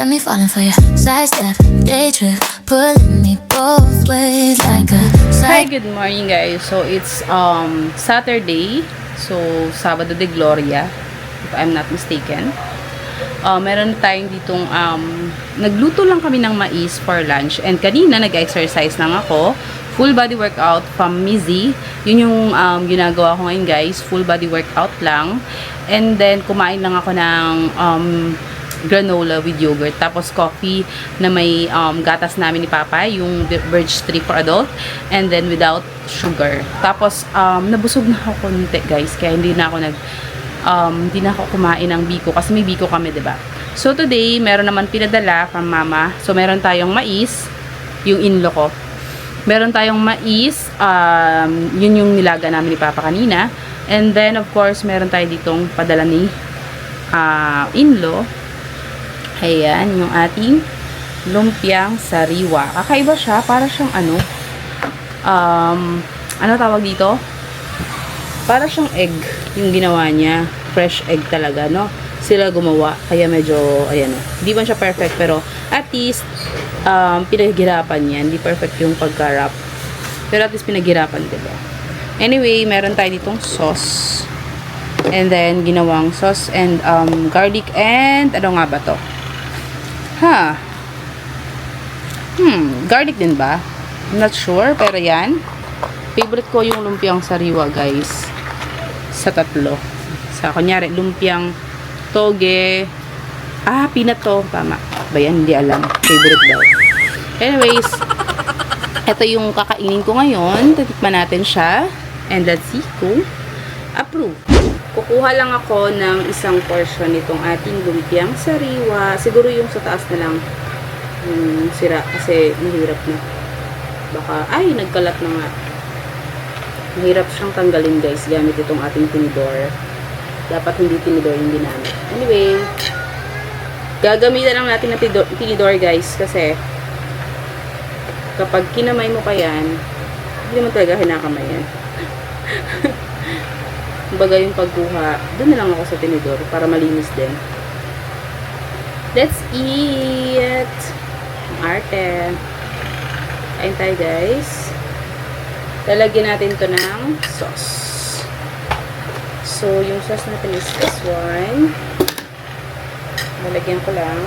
got me falling for you. Sidestep, day trip, pulling me both ways like a Hi, good morning guys. So it's Saturday. So Sabado de Gloria, if I'm not mistaken. Meron tayong ditong nagluto lang kami ng mais for lunch, and kanina nag-exercise lang ako. Full body workout from Mizzy. Yun yung ginagawa ko ngayon guys. Full body workout lang. And then kumain lang ako ng granola with yogurt. Tapos coffee na may gatas namin ni Papa, yung Birch Tree for adult. And then without sugar. Tapos nabusog na ako konti guys. Kaya hindi na ako kumain ng biko. Kasi may biko kami, diba? So today, meron naman pinadala from Mama. So meron tayong mais. Yung inlo ko. Meron tayong mais. Yun yung nilaga namin ni Papa kanina. And then, of course, meron tayo ditong padala ni inlo. Ayan, yung ating lumpiang sariwa. Kakaiba siya. Para siyang ano tawag dito? Para siyang egg yung ginawa niya. Fresh egg talaga, no? Sila gumawa. Kaya medyo, ayan, hindi man siya perfect, pero at least, pinaghirapan niya. Hindi perfect yung pagka-wrap. Pero at least pinaghirapan, diba? Anyway, meron tayo ditong sauce. And then, ginawang sauce and garlic and ano nga ba to? Garlic din ba? I'm not sure, pero yan. Favorite ko yung lumpiang sariwa, guys. Sa tatlo. Sa, kunyari, lumpiang toge. Peanut to. Tama. Ba yan? Hindi alam. Favorite daw. Anyways, ito yung kakainin ko ngayon. Titikman natin siya. And let's see kung approve. Kukuha lang ako ng isang portion nitong ating lumpiang sariwa. Siguro yung sa taas na lang sira kasi mahirap na. Baka, nagkalat na nga. Mahirap siyang tanggalin guys gamit itong ating tinidor. Dapat hindi tinidor yung ginamit. Anyway, gagamitan lang natin ng tinidor guys kasi kapag kinamay mo pa yan, hindi naman talaga hinakamay yan. Kumbaga yung pagkuha, doon na lang ako sa tinidor para malinis din. Let's eat! Arte. Kain tayo guys. Lalagyan natin to ng sauce. So, yung sauce natin is this one. Lalagyan ko lang.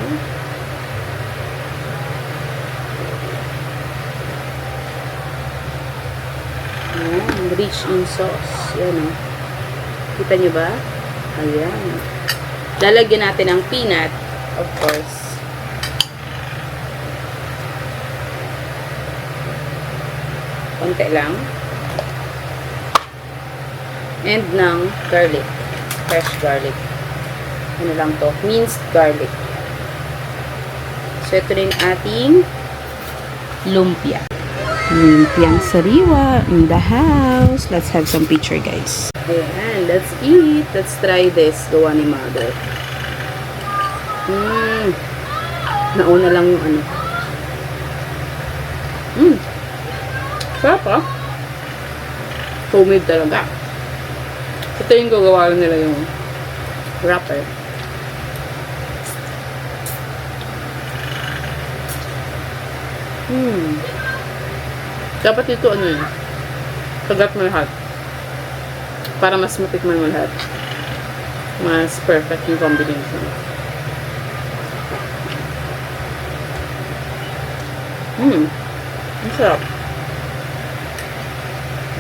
Rich in sauce. Yan o. Kita nyo ba? Ayan. Lalagyan natin ng peanut, of course. Konti lang. And ng garlic. Fresh garlic. Ano lang to? Minced garlic. So, ito rin ating lumpia. Lumpiang sariwa in the house. Let's have some picture, guys. Ayan, let's eat. Let's try this. Gawa ni Mother. Nauna lang yung ano. Sarap homemade talaga. Ito yung gagawa nila yung wrapper. Dapat ito ano yun, kagat mo lahat para mas matikman mo lahat, mas perfect yung combination. Ang sarap.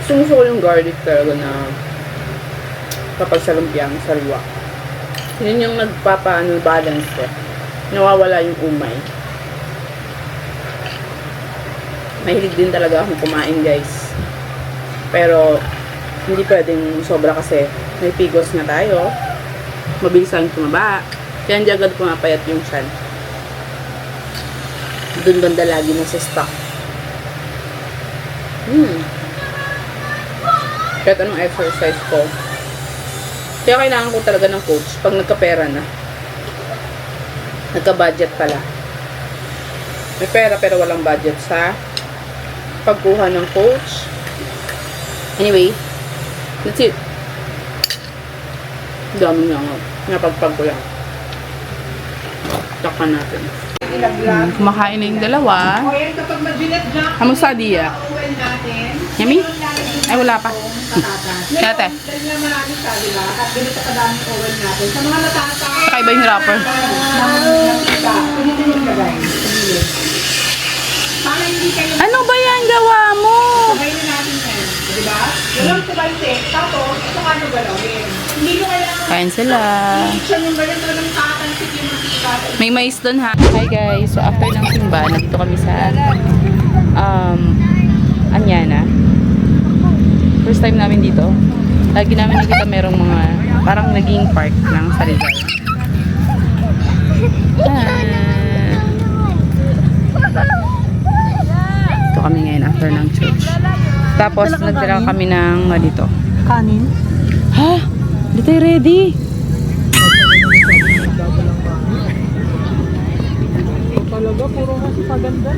Gusto ko yung garlic talaga na kapag sa lumpiang sariwa. Yun yung balance ko. Nawawala yung umay. Mahilig din talaga akong kumain guys. Pero hindi pwedeng sobra kasi may pigos na tayo. Mabilisan tumaba. Kaya hindi agad pumapayat yung tiyan. Dun banda lagi na sa stock. Kahit anong exercise ko. Kaya kailangan ko talaga ng coach pag nagkapera na. Nagka-budget pala. May pera pero walang budget sa pagkuha ng coach. Anyway, that's it. Dami nga nga. Napagpag ko lang. Takpan natin. Kumakain na yung dalawa. Kamusta, Dia? Yummy? Ay, wala pa. Kate. Kakaiba yung wrapper. Ano ba yan gawa mo? Kain sila. May mais doon ha. Hi guys. So after ng simba, nandito kami sa Anyana. First time namin dito. Lagi namin nakita merong mga parang naging park ng Sarizal. Ito kami ngayon after ng church. Tapos nagdala kami ng dito. Kanin? Ha? Hindi tayo ready. Talaga, puro kasi paganda.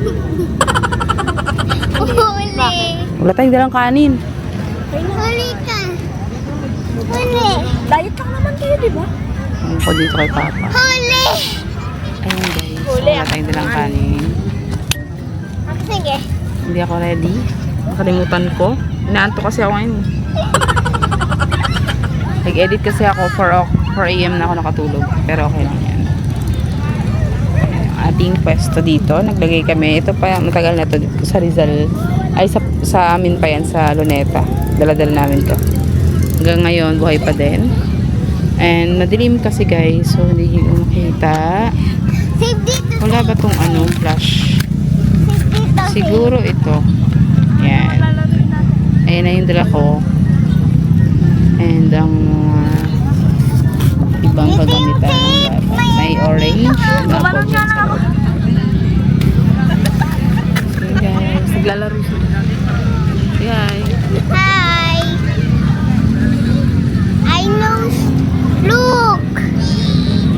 Huli. Wala tayong dalang kanin. Huli ka. Huli. Diet lang naman kayo, di ba? Ano ko dito kay Papa. Huli. Ayun guys. Wala tayong dalang kanin. Sige. Hindi ako ready. Nakalimutan ko. Inaanto kasi ako ngayon. Nag-edit kasi ako 4 AM na ako nakatulog. Pero okay lang yan. Ating pwesto dito. Naglagay kami. Ito pa, matagal na to sa Rizal. Ay, sa amin pa yan, sa Luneta. Dala-dala namin to. Hanggang ngayon, buhay pa din. And madilim kasi guys. So, hindi nyo makita. Save dito. Wala ba tong flash? Save dito. Siguro ito. Yan. Ayan na yung dala ko. And ang ibang kagamitan ng bata. May orange. Apple juice. Okay guys. Naglalaro sila. Hi. Hi. I know. Look.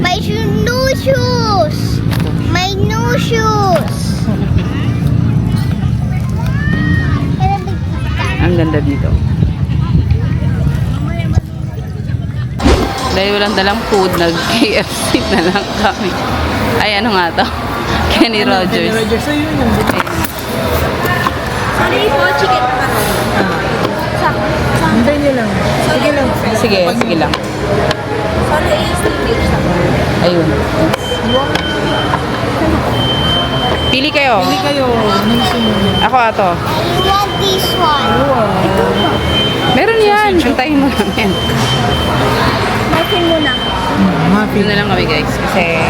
My new shoes. My new shoes. Ang ganda dito. Dahil walang dalang food, nag-KFC na lang kami. Ay, ano nga to? Kenny Rogers. So yun yung Sorry po, chicken naman. hintay nyo lang. Sige lang. Sige, sige lang. Sorry, Ayun. Pili kayo. Hindi kayo. Nung sunod. Ako ato. I want this one. Meron yan. Antayin mo lang yan. Muffin muna. Yun na lang kami guys. Kasi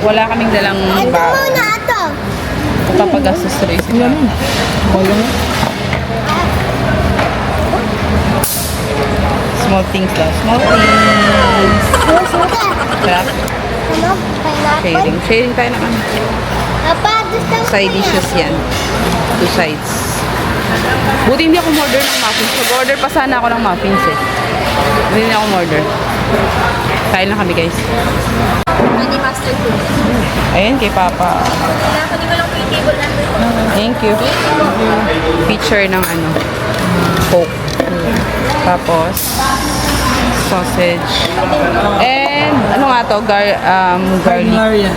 wala kaming dalang Ito ba. muna, ito. Papagastos rin. Yan. Wala nga. Small things daw. Small things. Tara. Ano? Pineapple? Sharing. Sharing tayo ng ano. Papa, gusto ko Side dishes yan. 2 sides. Buti hindi ako order ng muffins. Mag-order pa sana ako ng muffins eh. Hindi na ako order. Kain lang kami guys. Mini mustard food. Ayan kay Papa. Kunin mo lang po yung table natin. Thank you. Feature ng Coke. Tapos sausage. And ano nga to? Garlic. Yan.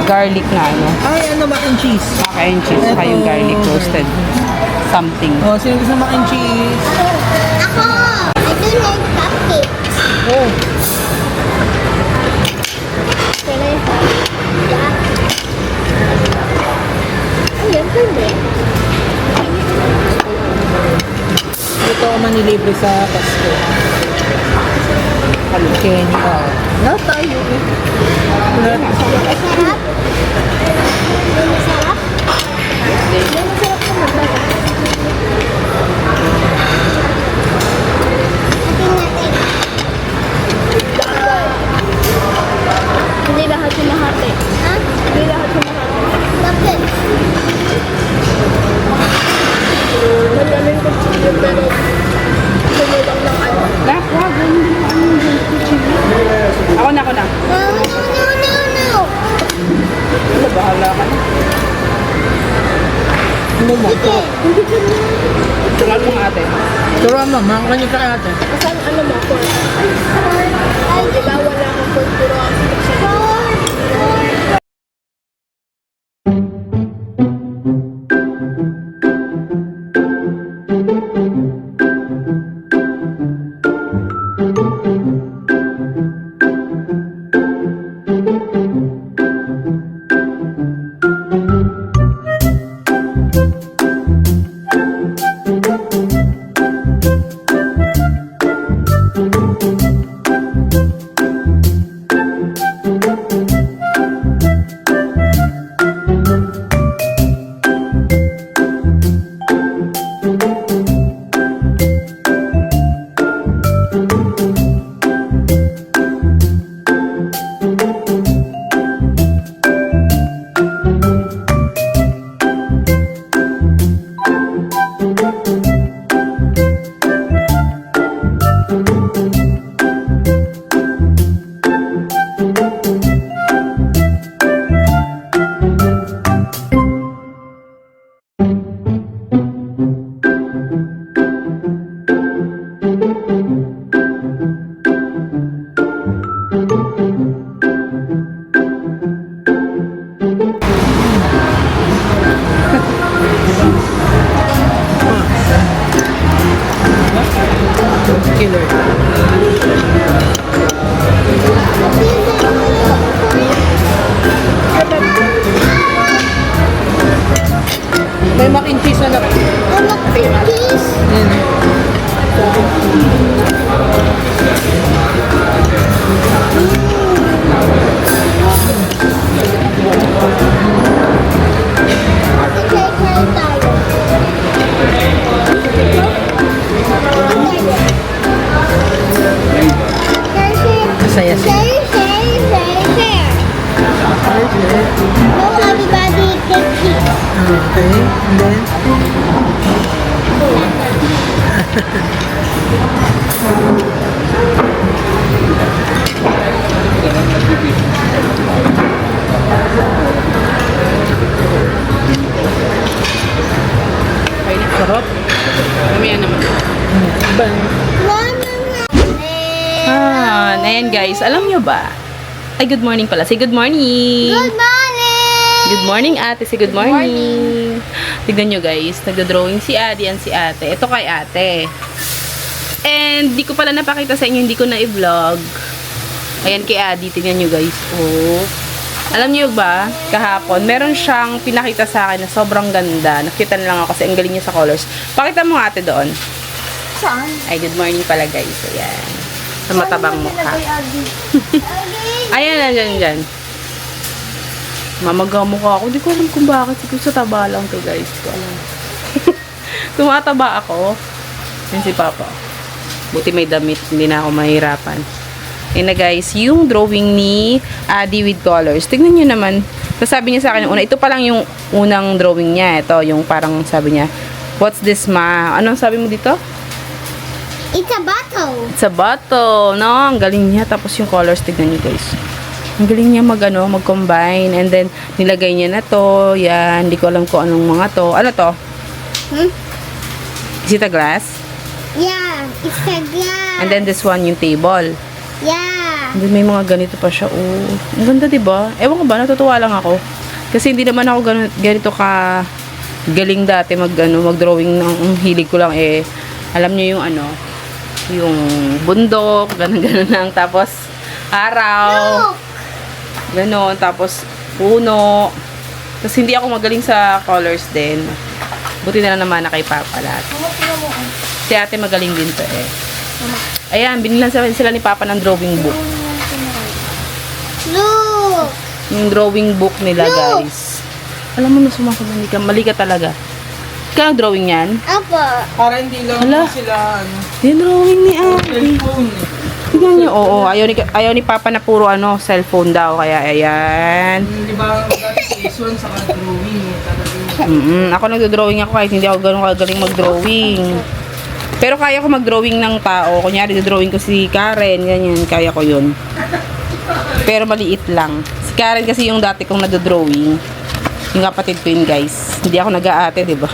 Garlic na Ay, mac and cheese. mac and cheese. Saka yung garlic roasted. Something. Oh, sino gusto mac and cheese? Ako! I do like cupcakes. Oh. Ayan, pwede. Ito ako manilibre sa Pasko. Kenny. Oh. Na tayo eh. Masarap? Masarap? Masarap naman. Hindi lahat sumahati. Ha? Hindi lahat sumahati. Bakit? Magaling ko chicken pero sumulang ng ano. Wag. Ako na. No, no, no, no. Ano, bahala ka na. Ano mo? Turuan mo nga ate. Turuan mo, makakanya ka ate. Saan ano mo? Pork. Ay, di ba wala kang pork pero pork. No, everybody take it. Okay. And then, Ay, sarap. Mamaya naman. bang. Ayan guys, alam nyo ba? Ay, good morning pala. Say good morning. Good morning! Good morning, ate. Say good morning. Tignan nyo guys, nagda-drawing si Adi and si ate. Ito kay ate. And, di ko pala napakita sa inyo, hindi ko na i-vlog. Ayan kay Adi, tignan nyo guys. Oh. Alam nyo ba, kahapon, meron siyang pinakita sa akin na sobrang ganda. Nakita na lang ako kasi ang galing niya sa colors. Pakita mo ate doon. Saan? Ay, good morning pala guys. Ayan. Sa matabang mukha. Ayan, dyan. Mamaga mukha ako. Hindi ko alam kung bakit. Siguro sa taba lang to guys. Hindi ko alam. Tumataba ako. Yan si Papa. Buti may damit. Hindi na ako mahirapan. Ayan na guys. Yung drawing ni Adi with colors. Tignan nyo naman. Tapos sabi niya sa akin yung una. Ito pa lang yung unang drawing niya. Ito yung parang sabi niya. What's this ma? Anong sabi mo dito? It's a bottle. It's a bottle, no? Ang galing niya. Tapos yung colors, tignan niyo guys. Ang galing niya mag-combine. And then, nilagay niya na to. Yan. Hindi ko alam kung anong mga to. Ano to? Is it a glass? Yeah, it's a glass. And then this one, yung table. Yeah. And then may mga ganito pa siya. Oh, ang ganda, diba? Ewan ko ba, natutuwa lang ako. Kasi hindi naman ako ganito ka galing dati mag-drawing ng hilig ko lang eh. Alam niyo yung yung bundok, ganun lang. Tapos, araw. Ganon. Tapos, puno. Tapos, hindi ako magaling sa colors din. Buti na lang naman na kay Papa lahat. Si ate magaling din to eh. Ayan, binilan sila ni Papa ng drawing book. Look. Yung drawing book nila, guys. Alam mo na sumasabi ka. Mali ka talaga. Ikaw ang drawing yan? Apa. Para hindi lang Hala. sila, Yung drawing ni ate. cellphone eh. Tignan niyo, oo. Ayaw ni Papa na puro cellphone daw. Kaya, ayan. Di ba, dati is one sa drawing eh. Talagang Ako nagdo-drawing ako kahit hindi ako ganun kagaling mag-drawing. Pero kaya ko mag-drawing ng tao. Kunyari, drawing ko si Karen, ganyan. Kaya ko yun. Pero maliit lang. Si Karen kasi yung dati kong nagdo-drawing. Yung kapatid ko yun, guys. Hindi ako nag-aate, di ba?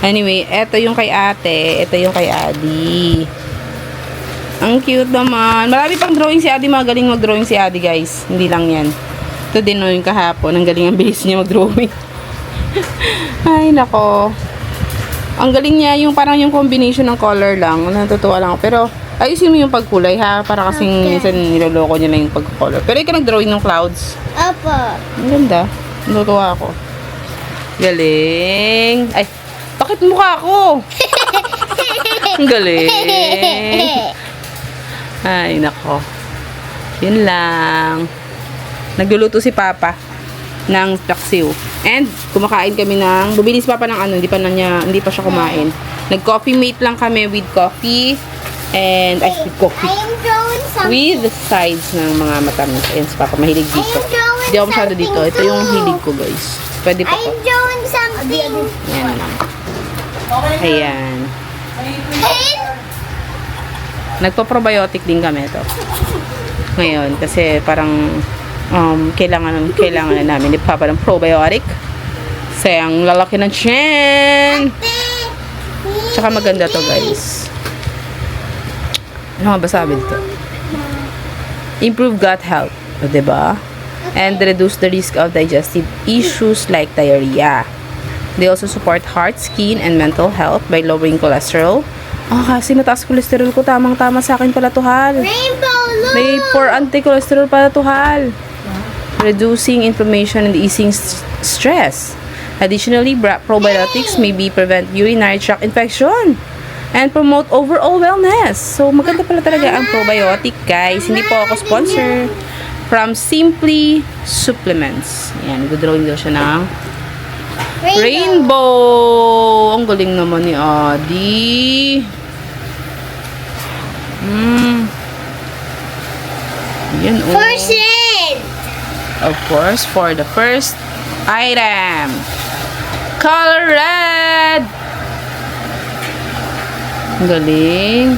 Anyway, eto yung kay ate. Eto yung kay Adi. Ang cute naman. Marami pang drawing si Adi. Magaling mag-drawing si Adi, guys. Hindi lang yan. Ito din yung kahapon. Ang galing ang bilis niya mag-drawing. Ay, nako. Ang galing niya. Yung parang yung combination ng color lang. Natutuwa lang ako. Pero, ayusin mo yung pagkulay, ha? Para kasing minsan niloloko niya lang yung pagcolor. Pero ikaw nag-drawing ng clouds. Apa. Ang ganda. Natutuwa ako. Galing. Ay, bakit mukha ko? Ang galing. Ay, nako. Yun lang. Nagluluto si Papa ng paksiw. And, kumakain kami bumili si Papa ng hindi pa siya kumain. Nag-coffee mate lang kami with coffee. And, with coffee. I am drawing something. With sides ng mga matamis. Ayan, si Papa mahilig I dito. am drawing Hindi ako masyado dito. something Ito yung too. hilig ko, guys. Pwede pa I to. am drawing something. Ayan lang. Ayan. Nagpo-probiotic din kami ito. Ngayon, kasi parang kailangan na namin ni Papa ng probiotic. Kasi ang lalaki ng tiyan. Tsaka maganda to, guys. Ano nga ba sabi dito? Improve gut health. O, diba? And reduce the risk of digestive issues like diarrhea. They also support heart, skin, and mental health by lowering cholesterol. Kasi mataas cholesterol ko. Tamang-tama sa akin pala to, Hal. Rainbow, look. May for anti-cholesterol pala to, Hal. Reducing inflammation and easing stress. Additionally, probiotics may prevent urinary tract infection and promote overall wellness. So, maganda pala talaga ang probiotic, guys. Hindi po ako sponsor. From Simply Supplements. Ayan, nag-drawing daw siya ng rainbow. Ang galing naman ni Adi. Yan, oh. Person. of course, for the first item. Color red! Ang galing.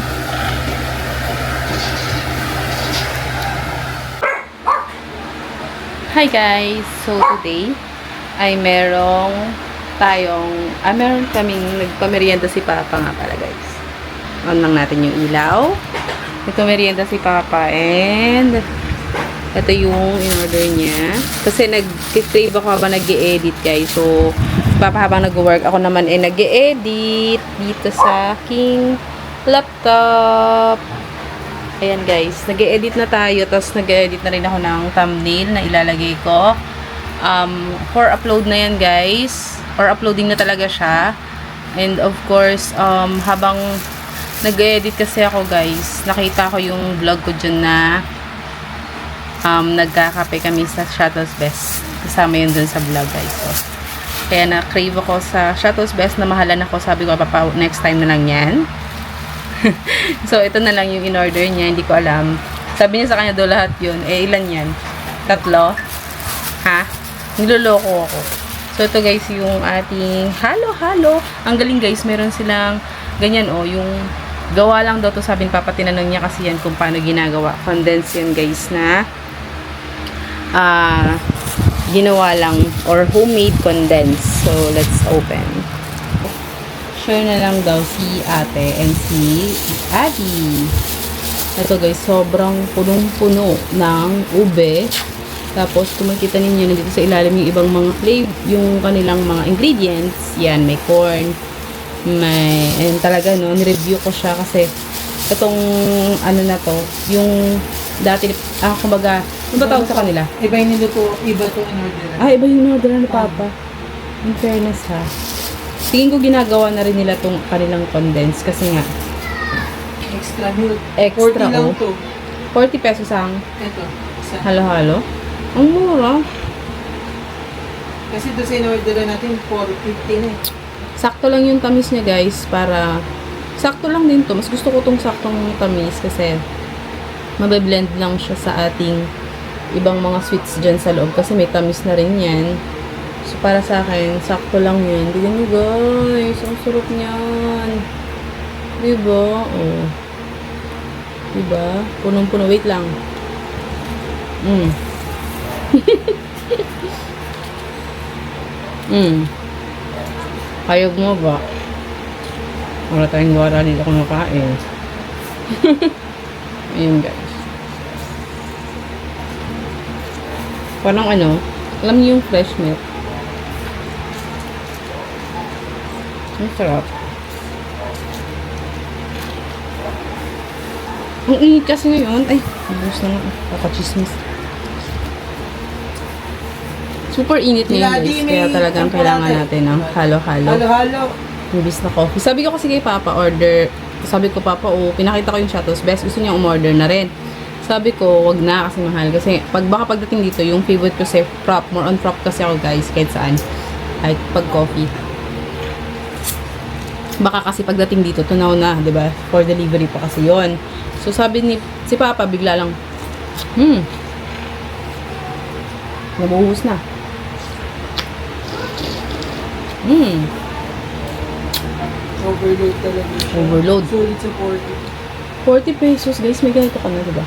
Hi guys! So today ay meron kaming nagpamerienda si Papa nga pala guys. On lang natin yung ilaw. Nagpamerienda si Papa and ito yung in-order niya. Kasi nag-crave ako habang nag-e-edit guys. So, Papa habang nag-work, ako naman ay nag-e-edit dito sa aking laptop. Ayan guys, nag-e-edit na tayo. Tapos nag-e-edit na rin ako ng thumbnail na ilalagay ko. For upload na yan guys. Or uploading na talaga siya. And of course, habang nag-e-edit kasi ako guys, nakita ko yung vlog ko dyan na nagkakape kami sa Shuttle's Best. Kasama yun dun sa vlog guys. So, kaya na-crave ako sa Shuttle's Best na mahalan ako. Sabi ko, Papa, next time na lang yan. So, ito na lang yung in-order niya. Hindi ko alam. Sabi niya sa kanya do lahat yun. Eh, ilan yan? 3? Ha? Niloloko ako. So, ito guys, yung ating halo-halo. Ang galing guys, meron silang ganyan yung gawa lang daw to. Sabi ni Papa, tinanong niya kasi yan kung paano ginagawa. Condense yan guys na ginawa lang or homemade condense. So, let's open. Share na lang daw si ate and si Adi. Ito guys, sobrang punong-puno ng ube. Tapos, kung makikita ninyo, nandito sa ilalim yung ibang mga flavor, yung kanilang mga ingredients. Yan, may corn. And talaga, no, nireview ko siya kasi itong, na to, yung dati, kumbaga, ano ba tawag sa kanila? Iba yung niluto, iba to in-order. Iba yung in-order ni Papa. In fairness, ha. Tingin ko ginagawa na rin nila tong kanilang condense kasi nga Extra milk. Extra, 40 lang to. 40 pesos ang Ito. Isa. halo-halo. Ang mura. Kasi doon sa in-order natin, 4.50 na eh. Sakto lang yung tamis niya guys para sakto lang din to. Mas gusto ko tong saktong tamis kasi mabe-blend lang siya sa ating ibang mga sweets dyan sa loob kasi may tamis na rin yan. So, para sa akin, sakto lang yan. Tignan nyo guys. Ang sarap niyan. Diba? Oh. Diba? Punong-puno. Wait lang. Kayog mo ba? Wala tayong wala dito kumakain. Ayun guys. Parang alam niyo yung fresh milk. Ang sarap. Ang init kasi ngayon. Ay, nabus na nga. Kakachismis. Super init ngayon guys. Kaya talagang kailangan natin ng halo-halo. Halo-halo. Imbis na coffee. Sabi ko kasi kay Papa, order. Sabi ko, Papa, pinakita ko yung Shuttle's Best. Gusto niya umorder na rin. Sabi ko, wag na kasi mahal. Kasi baka pagdating dito, yung favorite ko sa prop. More on prop kasi ako guys. Kahit saan. Kahit pag coffee. Baka kasi pagdating dito, tunaw na, 'di ba? For delivery pa kasi 'yon. So sabi ni si Papa bigla lang, nabuhos na. Overload talaga. Overload. Sulit sa 40 pesos, guys. May ganito ka na, 'di ba?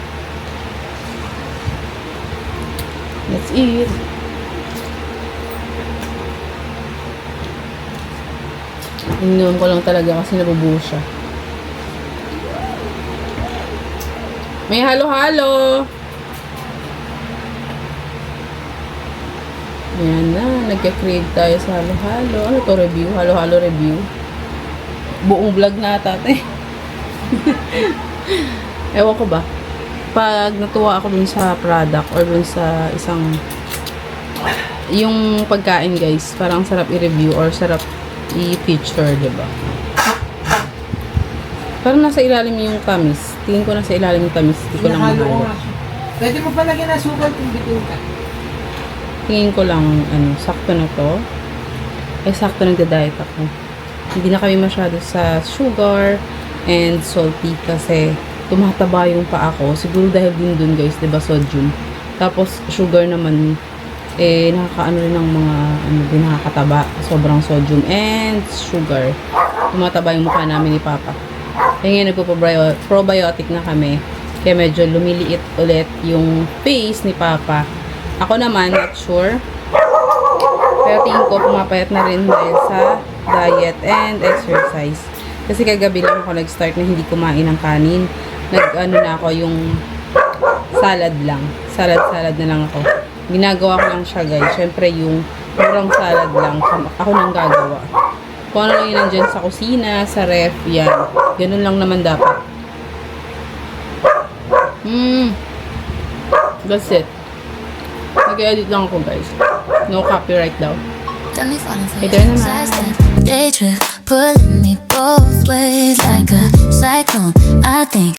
Let's eat. Ininom ko lang talaga kasi nabubuhos siya. May halo-halo. Ayan na. Nagka-crave tayo sa halo-halo. Ano to review? Halo-halo review. Buong vlog na tate. Ewan ko ba? Pag natuwa ako dun sa product or dun sa isang yung pagkain guys, parang sarap i-review or sarap i-feature, diba? Parang nasa ilalim yung tamis. Tingin ko nasa ilalim yung tamis. Hindi ko lang mahalo. Pwede mo pa lagyan ng sugar kung bitin ka. Tingin ko lang, sakto na to. Ay, sakto nagda-diet ako. Hindi na kami masyado sa sugar and salty kasi tumataba yung paa ko. Siguro dahil din dun guys, diba, sodium. Tapos, sugar naman, nakakaano rin ng mga, din nakakataba. Sobrang sodium and sugar. Tumataba yung mukha namin ni Papa. Kaya ngayon, nagpo-probiotic na kami. Kaya medyo lumiliit ulit yung face ni Papa. Ako naman, not sure. Pero tingin ko, pumapayat na rin dahil sa diet and exercise. Kasi kagabi lang ako nag-start na hindi kumain ng kanin. Na ako yung salad lang. Salad na lang ako. Ginagawa ko lang siya, guys. Syempre, yung murang salad lang. Ako nang gagawa. Kung ano lang yun nandyan sa kusina, sa ref, yan. Ganun lang naman dapat. That's it. Nag-edit lang ako, guys. No copyright daw. Got me falling for Hey, your there naman. sidestep. Day trip, pulling me both ways like a cyclone. I think